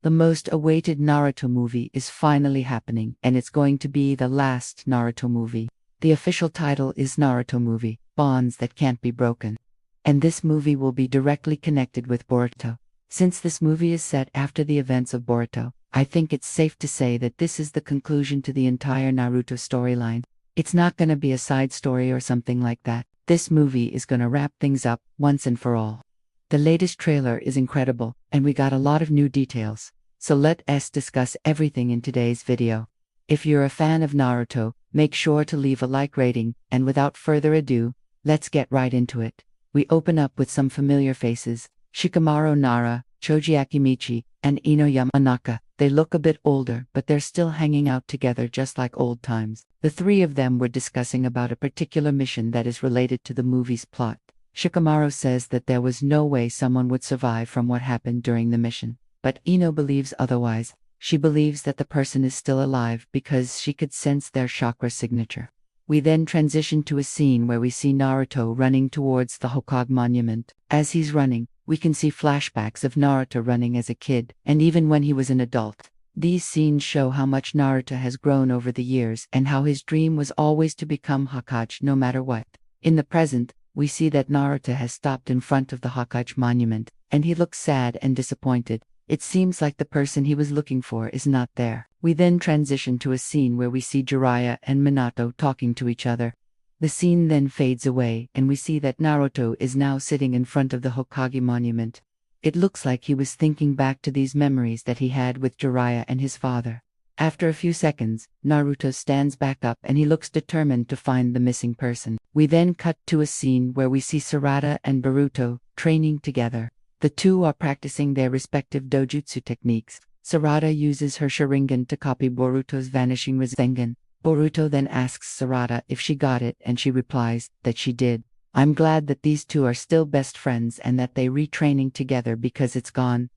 The most awaited Naruto movie is finally happening, and it's going to be the last Naruto movie. The official title is Naruto Movie, Bonds That Can't Be Broken. And this movie will be directly connected with Boruto. Since this movie is set after the events of Boruto, I think it's safe to say that this is the conclusion to the entire Naruto storyline. It's not gonna be a side story or something like that. This movie is gonna wrap things up once and for all. The latest trailer is incredible, and we got a lot of new details. So let us discuss everything in today's video. If you're a fan of Naruto, make sure to leave a like rating, and without further ado, let's get right into it. We open up with some familiar faces: Shikamaru Nara, Choji Akimichi, and Ino Yamanaka. They look a bit older, but they're still hanging out together just like old times. The three of them were discussing about a particular mission that is related to the movie's plot. Shikamaru says that there was no way someone would survive from what happened during the mission. But Ino believes otherwise. She believes that the person is still alive because she could sense their chakra signature. We then transition to a scene where we see Naruto running towards the Hokage monument. As he's running, we can see flashbacks of Naruto running as a kid, and even when he was an adult. These scenes show how much Naruto has grown over the years and how his dream was always to become Hokage no matter what. In the present, we see that Naruto has stopped in front of the Hokage monument, and he looks sad and disappointed. It seems like the person he was looking for is not there. We then transition to a scene where we see Jiraiya and Minato talking to each other. The scene then fades away, and we see that Naruto is now sitting in front of the Hokage monument. It looks like he was thinking back to these memories that he had with Jiraiya and his father. After a few seconds, Naruto stands back up and he looks determined to find the missing person. We then cut to a scene where we see Sarada and Boruto training together. The two are practicing their respective dojutsu techniques. Sarada uses her Sharingan to copy Boruto's vanishing Rasengan. Boruto then asks Sarada if she got it, and she replies that she did. I'm glad that these two are still best friends and that they retraining together because it's gone.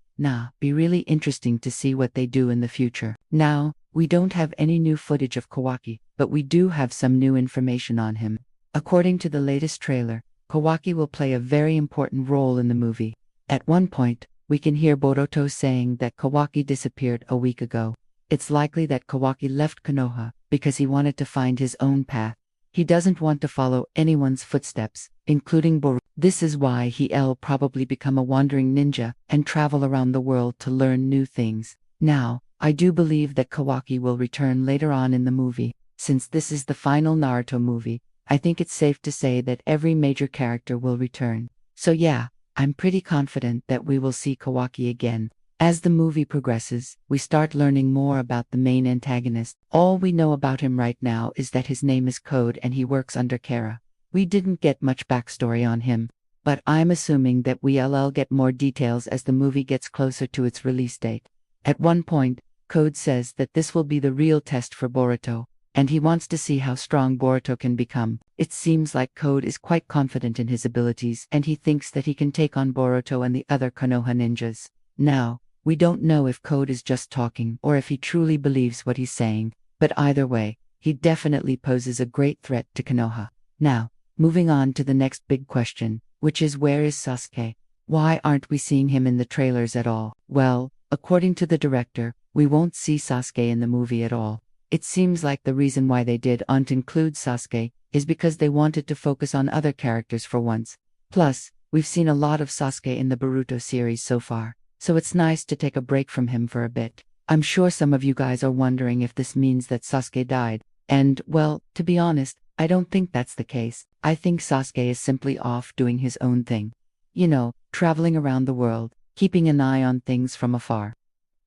Be really interesting to see what they do in the future. Now, we don't have any new footage of Kawaki, but we do have some new information on him. According to the latest trailer, Kawaki will play a very important role in the movie. At one point, we can hear Boruto saying that Kawaki disappeared a week ago. It's likely that Kawaki left Konoha because he wanted to find his own path. He doesn't want to follow anyone's footsteps, including Boruto. This is why he'll probably become a wandering ninja and travel around the world to learn new things. Now, I do believe that Kawaki will return later on in the movie. Since this is the final Naruto movie, I think it's safe to say that every major character will return. So yeah, I'm pretty confident that we will see Kawaki again. As the movie progresses, we start learning more about the main antagonist. All we know about him right now is that his name is Code and he works under Kara. We didn't get much backstory on him, but I'm assuming that we'll get more details as the movie gets closer to its release date. At one point, Code says that this will be the real test for Boruto, and he wants to see how strong Boruto can become. It seems like Code is quite confident in his abilities and he thinks that he can take on Boruto and the other Konoha ninjas. Now, we don't know if Code is just talking or if he truly believes what he's saying, but either way, he definitely poses a great threat to Konoha. Now, moving on to the next big question, which is where is Sasuke? Why aren't we seeing him in the trailers at all? Well, according to the director, we won't see Sasuke in the movie at all. It seems like the reason why they didn't include Sasuke is because they wanted to focus on other characters for once. Plus, we've seen a lot of Sasuke in the Boruto series so far, so it's nice to take a break from him for a bit. I'm sure some of you guys are wondering if this means that Sasuke died, and, well, to be honest, I don't think that's the case. I think Sasuke is simply off doing his own thing. You know, traveling around the world, keeping an eye on things from afar.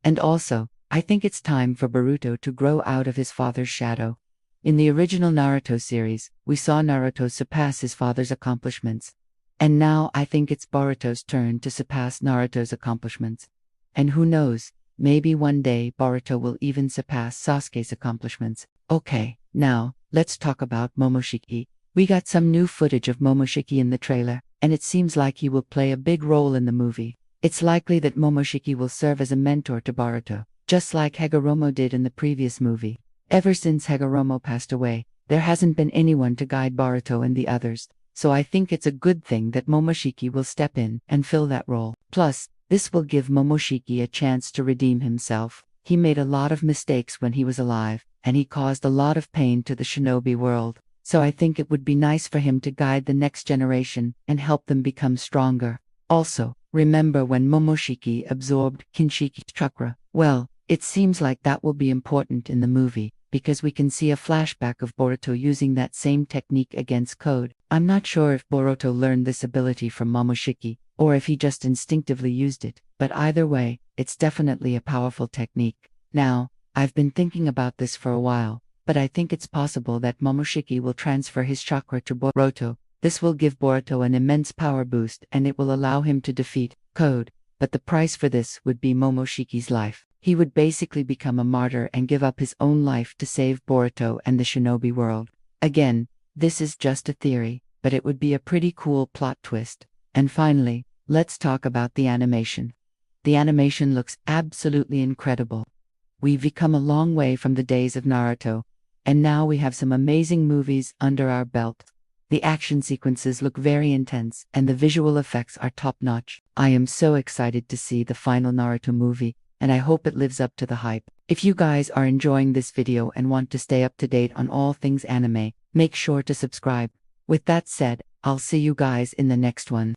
And also, I think it's time for Boruto to grow out of his father's shadow. In the original Naruto series, we saw Naruto surpass his father's accomplishments. And now I think it's Boruto's turn to surpass Naruto's accomplishments. And who knows, maybe one day Boruto will even surpass Sasuke's accomplishments. Okay, now, let's talk about Momoshiki. We got some new footage of Momoshiki in the trailer, and it seems like he will play a big role in the movie. It's likely that Momoshiki will serve as a mentor to Boruto, just like Hagoromo did in the previous movie. Ever since Hagoromo passed away, there hasn't been anyone to guide Boruto and the others, so I think it's a good thing that Momoshiki will step in and fill that role. Plus, This will give Momoshiki a chance to redeem himself. He made a lot of mistakes when he was alive, and he caused a lot of pain to the shinobi world. So I think it would be nice for him to guide the next generation and help them become stronger. Also, remember when Momoshiki absorbed Kinshiki chakra? Well, it seems like that will be important in the movie, because we can see a flashback of Boruto using that same technique against Code. I'm not sure if Boruto learned this ability from Momoshiki, or if he just instinctively used it, but either way, it's definitely a powerful technique. Now, I've been thinking about this for a while, but I think it's possible that Momoshiki will transfer his chakra to Boruto. This will give Boruto an immense power boost and it will allow him to defeat Code, but the price for this would be Momoshiki's life. He would basically become a martyr and give up his own life to save Boruto and the shinobi world. Again, this is just a theory, but it would be a pretty cool plot twist. And finally, let's talk about the animation. The animation looks absolutely incredible. We've come a long way from the days of Naruto, and now we have some amazing movies under our belt. The action sequences look very intense, and the visual effects are top-notch. I am so excited to see the final Naruto movie, and I hope it lives up to the hype. If you guys are enjoying this video and want to stay up to date on all things anime, make sure to subscribe. With that said, I'll see you guys in the next one.